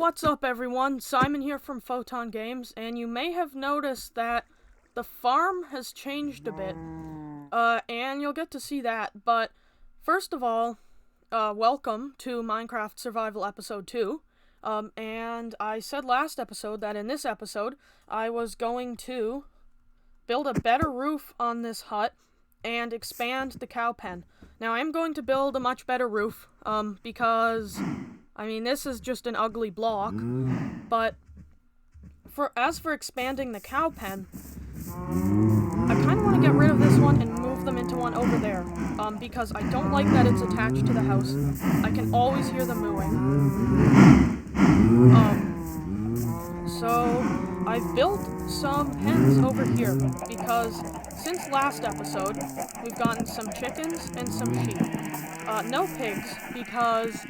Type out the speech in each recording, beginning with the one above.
What's up, everyone? Simon here from Photon Games, and you may have noticed that the farm has changed a bit, and you'll get to see that. But first of all, welcome to Minecraft Survival Episode 2. And I said last episode that in this episode, I was going to build a better roof on this hut and expand the cow pen. Now, I am going to build a much better roof, because I mean, this is just an ugly block, but as for expanding the cow pen, I kind of want to get rid of this one and move them into one over there, because I don't like that it's attached to the house. I can always hear them mooing. So I've built some pens over here, because since last episode, we've gotten some chickens and some sheep. No pigs, because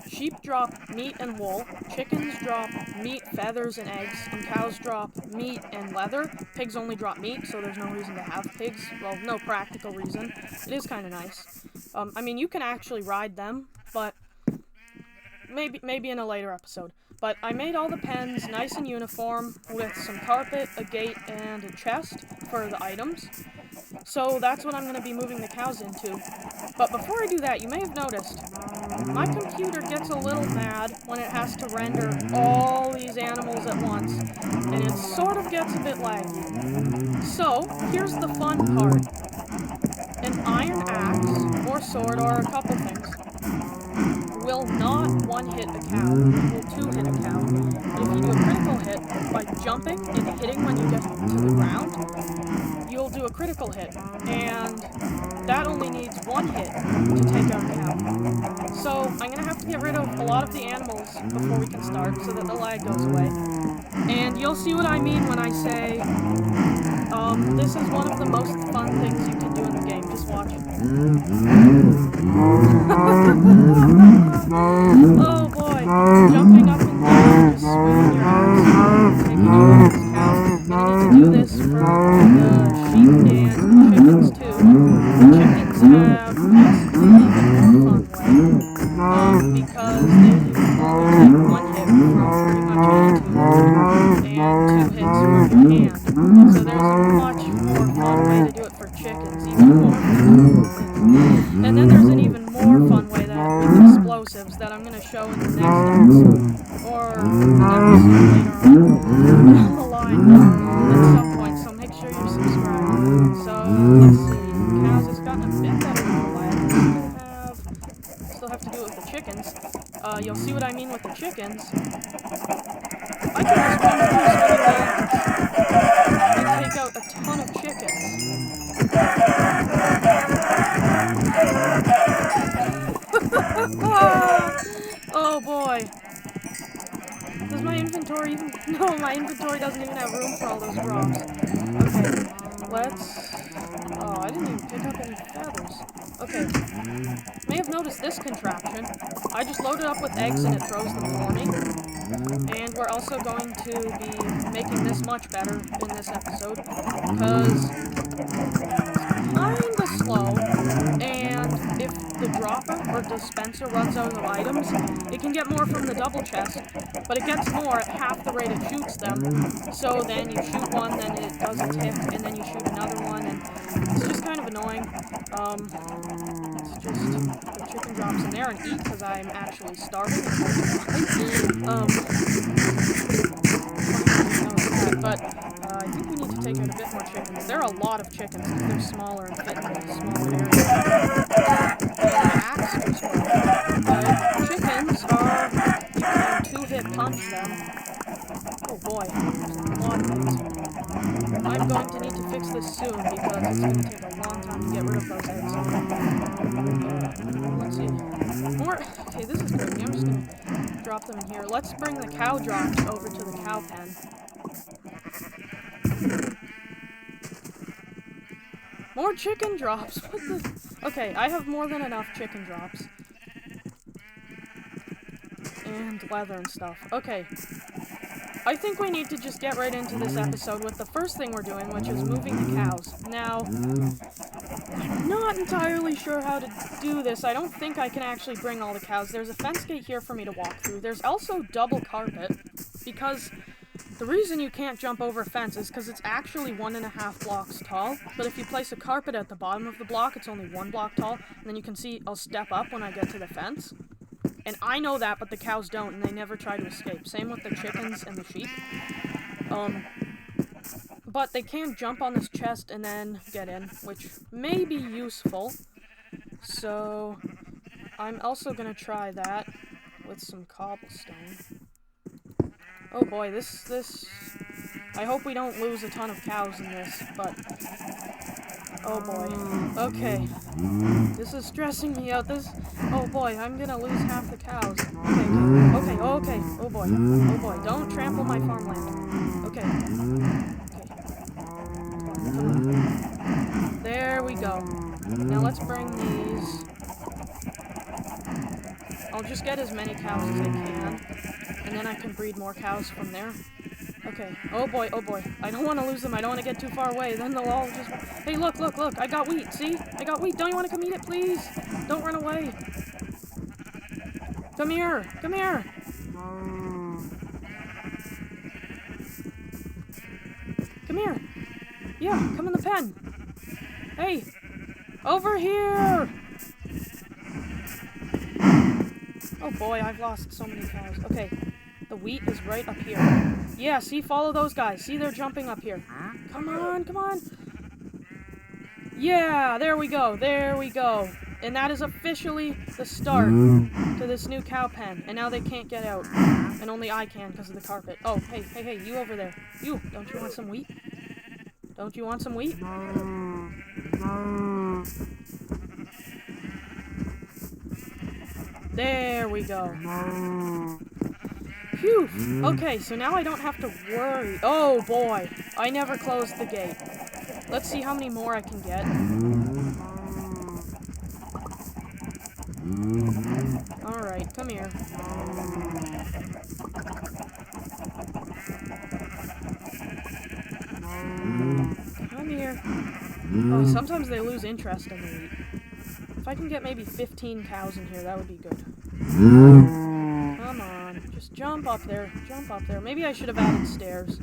sheep drop meat and wool, chickens drop meat, feathers, and eggs, and cows drop meat and leather. Pigs only drop meat, so there's no reason to have pigs. Well, no practical reason. It is kind of nice. I mean, you can actually ride them, but maybe in a later episode. But I made all the pens nice and uniform, with some carpet, a gate, and a chest for the items. So that's what I'm going to be moving the cows into. But before I do that, you may have noticed, my computer gets a little mad when it has to render all these animals at once, and it sort of gets a bit laggy. So, here's the fun part. An iron axe, or sword, or a couple things, will not one-hit a cow, it will two-hit a cow. But if you do a critical hit by jumping and hitting when you get to the ground, you'll do a critical hit, and that only needs one hit to take out a cow. So I'm going to have to get rid of a lot of the animals before we can start, so that the lag goes away. And you'll see what I mean when I say, this is one of the most fun things you can do in the game. Just watch it. Oh boy, jumping up and down, just swinging your arms, taking over this cow. You need to do this for the sheep and chickens too. The chickens have possibly even more fun way, because they only take one hit from pretty much any tool, and 2 hits from your hand. So there's a much more fun way to do it for chickens, even more fun. And then there's an even more fun way with explosives that I'm going to show in the next episode, or an episode later on down the line at some point, so make sure you're subscribed. So, let's see, cows has gotten a bit better with the lag. Still have to do it with the chickens. You'll see what I mean with the chickens. I can just run through and take out a ton of chickens. Oh boy. Does my inventory even... No, my inventory doesn't even have room for all those drops. Okay, let's... Oh, I didn't even pick up any feathers. Okay. May have noticed this contraption. I just load it up with eggs and it throws them for me. And we're also going to be making this much better in this episode, because it's kinda slow, and if the dropper or dispenser runs out of items, it can get more from the double chest, but it gets more at half the rate it shoots them. So then you shoot one, then it does a tick, and then you shoot another one, and it's just kind of annoying. Let's just put chicken drops in there and eat, because I'm actually starving. But I think we need to take out a bit more chickens. There are a lot of chickens, because they're smaller and fit in a smaller area. Axe as well. Chickens are, you can two-hit punch them. Oh boy, there's a lot of things here. I'm going to need to fix this soon, because it's going to take a long time to get rid of those eggs. Let's see. More. Okay, this is good. I'm just going to drop them in here. Let's bring the cow drops over to the cow pen. More chicken drops! What the... Okay, I have more than enough chicken drops. And leather and stuff. Okay. I think we need to just get right into this episode with the first thing we're doing, which is moving the cows. Now, I'm not entirely sure how to do this. I don't think I can actually bring all the cows. There's a fence gate here for me to walk through. There's also double carpet, because the reason you can't jump over a fence is because it's actually 1.5 blocks tall, but if you place a carpet at the bottom of the block, it's only 1 block tall, and then you can see I'll step up when I get to the fence. And I know that, but the cows don't, and they never try to escape. Same with the chickens and the sheep. But they can jump on this chest and then get in, which may be useful. So I'm also gonna try that with some cobblestone. Oh boy, this... I hope we don't lose a ton of cows in this, but... Oh boy. Okay. This is stressing me out. Oh boy, I'm gonna lose half the cows. Okay. Oh boy. Oh boy. Don't trample my farmland. Okay. Come on. There we go. Now let's bring these. I'll just get as many cows as I can, and then I can breed more cows from there. Okay. Oh boy. I don't want to lose them. I don't want to get too far away. Then they'll all just... Hey, look. I got wheat. See? I got wheat. Don't you want to come eat it, please? Don't run away. Come here. Come here. Yeah, come in the pen. Hey. Over here. Oh boy, I've lost so many cows. Okay. The wheat is right up here. Yeah, see, follow those guys. See, they're jumping up here. Come on. Yeah, there we go. And that is officially the start to this new cow pen. And now they can't get out. And only I can because of the carpet. Oh, hey, you over there. You, don't you want some wheat? Don't you want some wheat? There we go. Phew. Okay, so now I don't have to worry. Oh boy, I never closed the gate. Let's see how many more I can get. Alright, come here. Come here. Oh, sometimes they lose interest in the wheat. If I can get maybe 15 cows in here, that would be good. Come on, just jump up there. Maybe I should have added stairs.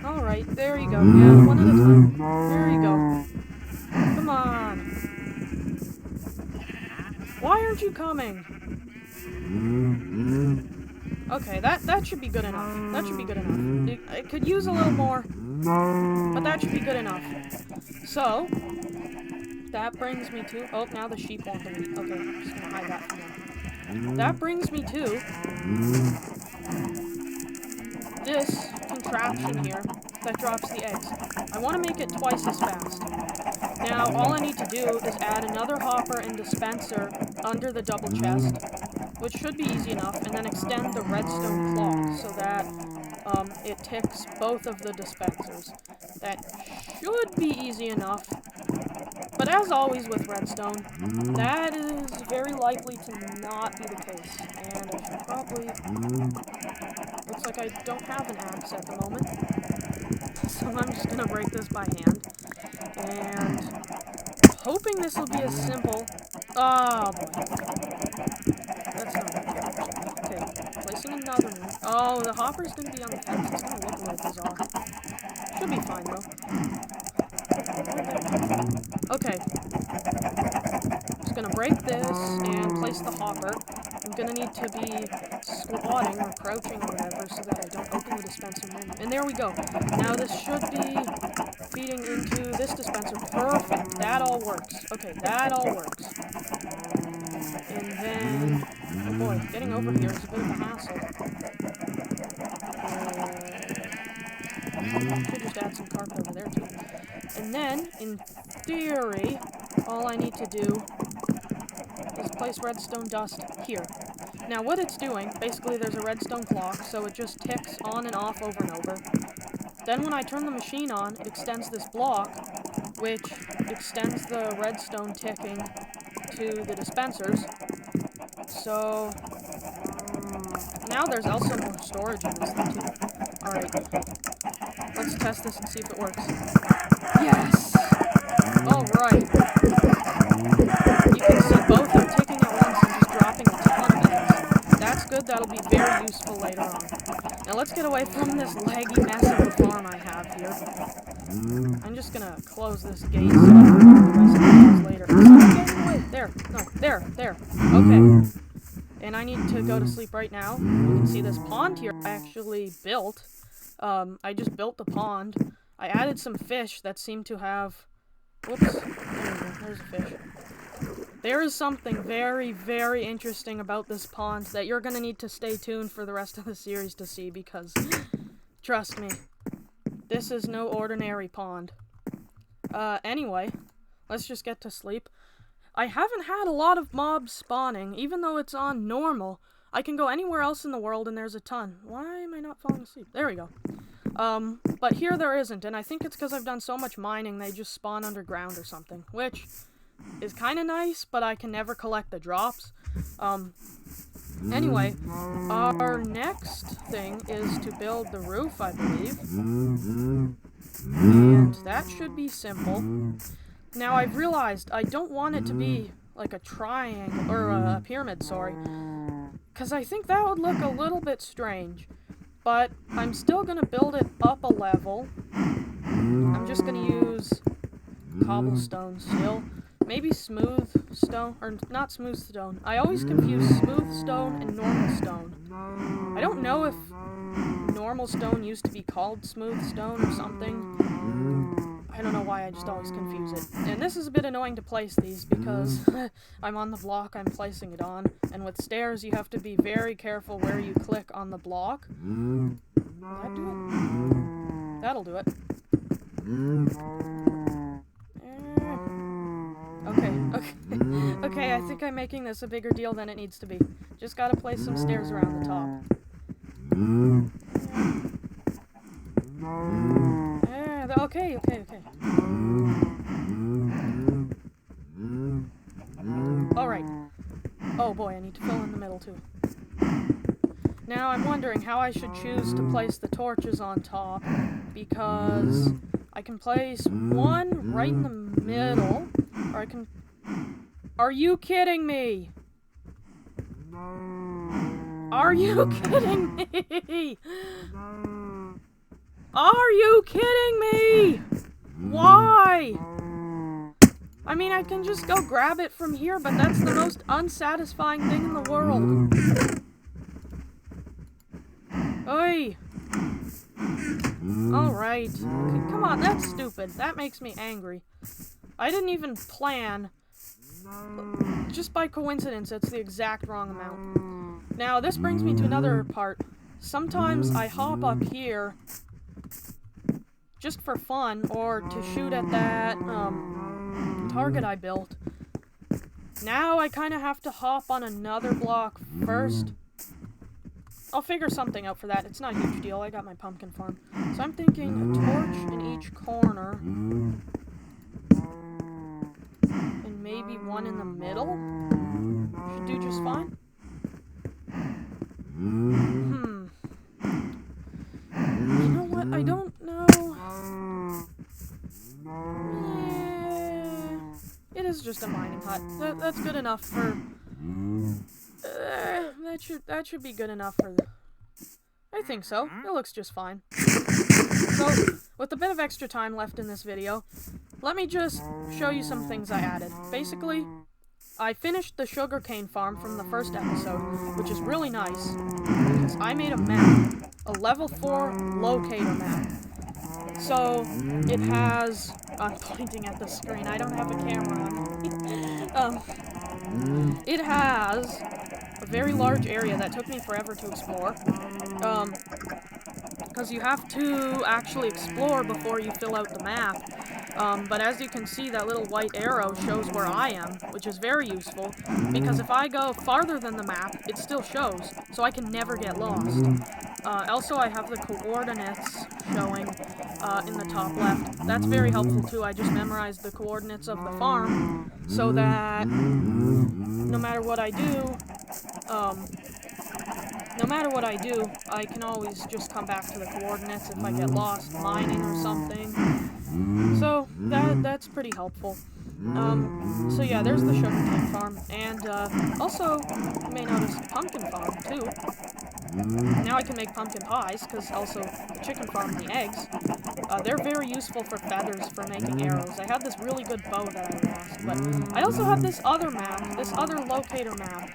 Alright, there you go. Yeah, one at a time. There you go. Come on. Why aren't you coming? Okay, that should be good enough. It could use a little more, but that should be good enough. So, that brings me to... Oh, now the sheep want the wheat. Okay, I'm just gonna hide that from them. That brings me to this contraption here that drops the eggs. I want to make it twice as fast. Now, all I need to do is add another hopper and dispenser under the double chest, which should be easy enough, and then extend the redstone clock so that it ticks both of the dispensers. That should be easy enough. But as always with redstone, that is very likely to not be the case. And I should probably... Looks like I don't have an axe at the moment. So I'm just gonna break this by hand. And hoping this will be as simple... Oh, boy. That's not good. Okay, placing another one. Oh, the hopper's gonna be on the fence. It's gonna look a little bizarre. Should be fine, though. Okay. Just gonna break this and place the hopper. I'm gonna need to be squatting or crouching or whatever so that I don't open the dispenser menu. And there we go. Now this should be feeding into this dispenser. Perfect. That all works. Okay, that all works. And then... Oh boy, getting over here is a bit of a hassle. Should just add some carpet over there too. And then, in theory, all I need to do is place redstone dust here. Now what it's doing, basically there's a redstone clock, so it just ticks on and off over and over. Then when I turn the machine on, it extends this block, which extends the redstone ticking to the dispensers. So, now there's also more storage in this thing too. Alright. Let's test this and see if it works. Yes! Alright. You can see both are ticking at once and just dropping a ton of eggs. That's good, that'll be very useful later on. Now let's get away from this laggy mess of a farm I have here. I'm just gonna close this gate so I can do the rest of the things later. Stop getting away! There! No, there! Okay. And I need to go to sleep right now. You can see this pond here I actually built. I just built the pond. I added some fish that seem to have... Whoops. There we go. There's a fish. There is something very, very interesting about this pond that you're gonna need to stay tuned for the rest of the series to see, because, trust me, this is no ordinary pond. Anyway, let's just get to sleep. I haven't had a lot of mobs spawning, even though it's on normal. I can go anywhere else in the world and there's a ton. Why am I not falling asleep? There we go. But here there isn't, and I think it's because I've done so much mining they just spawn underground or something, which is kind of nice, but I can never collect the drops. Anyway, our next thing is to build the roof, I believe. And that should be simple. Now, I've realized I don't want it to be like a triangle, or a pyramid, sorry. Because I think that would look a little bit strange. But I'm still going to build it up a level. I'm just going to use cobblestone still. Maybe smooth stone, or not smooth stone. I always confuse smooth stone and normal stone. I don't know if normal stone used to be called smooth stone or something. I don't know why, I just always confuse it. And this is a bit annoying to place these because I'm on the block I'm placing it on. And with stairs, you have to be very careful where you click on the block. Will that do it? That'll do it. Okay, I think I'm making this a bigger deal than it needs to be. Just gotta place some stairs around the top. Okay. Alright. Oh boy, I need to fill in the middle too. Now I'm wondering how I should choose to place the torches on top, because I can place one right in the middle, or I can... Are you kidding me? Are you kidding me? Are you kidding me? Why? I mean, I can just go grab it from here, but that's the most unsatisfying thing in the world. Oi! Alright. Okay, come on, that's stupid. That makes me angry. I didn't even plan. Just by coincidence, it's the exact wrong amount. Now, this brings me to another part. Sometimes I hop up here just for fun, or to shoot at that, target I built. Now I kind of have to hop on another block first. I'll figure something out for that. It's not a huge deal. I got my pumpkin farm. So I'm thinking a torch in each corner. And maybe one in the middle. Should do just fine. You know what? I don't know. Yeah. It is just a mining hut. That's good enough for... that should be good enough for... I think so. It looks just fine. So, with a bit of extra time left in this video, let me just show you some things I added. Basically, I finished the sugarcane farm from the first episode, which is really nice, because I made a map, a level 4 locator map. So, it has... I'm pointing at the screen, I don't have a camera on me. It has a very large area that took me forever to explore. Because you have to actually explore before you fill out the map. But as you can see, that little white arrow shows where I am, which is very useful, because if I go farther than the map, it still shows, so I can never get lost. Also, I have the coordinates showing in the top left. That's very helpful too. I just memorized the coordinates of the farm, so that no matter what I do, no matter what I do, I can always just come back to the coordinates if I get lost mining or something. So that's pretty helpful. So yeah, there's the sugarcane farm, and also you may notice the pumpkin farm too. Now I can make pumpkin pies, because also the chicken farm and the eggs. They're very useful for feathers for making arrows. I had this really good bow that I lost, but I also have this other map, this other locator map,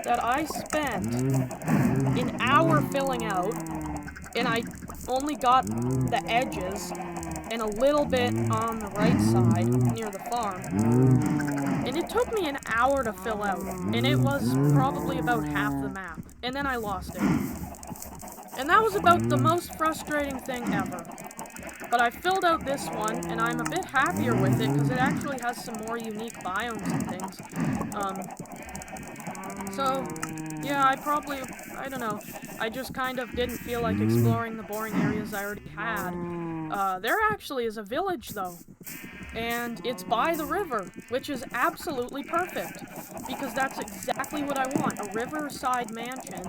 that I spent an hour filling out, and I only got the edges and a little bit on the right side near the farm. And it took me an hour to fill out, and it was probably about half the map, and then I lost it. And that was about the most frustrating thing ever. But I filled out this one, and I'm a bit happier with it, because it actually has some more unique biomes and things. So, yeah, I don't know, I just kind of didn't feel like exploring the boring areas I already had. There actually is a village, though. And it's by the river, which is absolutely perfect, because that's exactly what I want, a riverside mansion,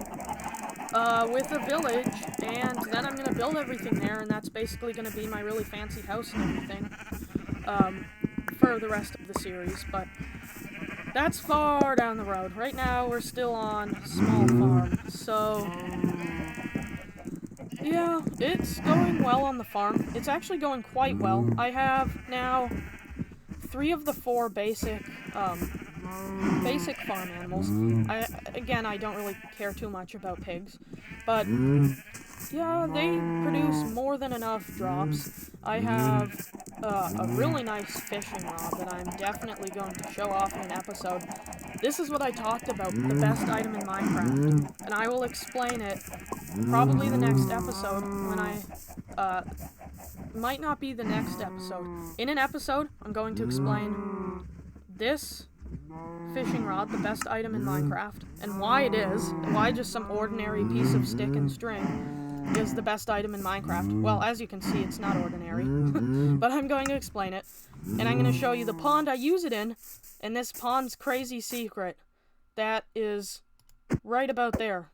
with a village, and then I'm gonna build everything there, and that's basically gonna be my really fancy house and everything, for the rest of the series, but that's far down the road. Right now, we're still on a small farm, so yeah, it's going well on the farm. It's actually going quite well. I have now 3 of the 4 basic farm animals. I don't really care too much about pigs, but yeah, they produce more than enough drops. I have a really nice fishing rod that I'm definitely going to show off in an episode. This is what I talked about, the best item in Minecraft, and I will explain it probably the next episode when might not be the next episode. In an episode, I'm going to explain this fishing rod, the best item in Minecraft, and why it is, why just some ordinary piece of stick and string is the best item in Minecraft. Well, as you can see, it's not ordinary, but I'm going to explain it, and I'm going to show you the pond I use it in, and this pond's crazy secret. That is right about there.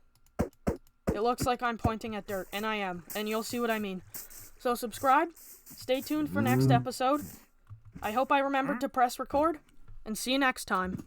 It looks like I'm pointing at dirt, and I am, and you'll see what I mean. So subscribe, stay tuned for next episode. I hope I remembered to press record, and see you next time.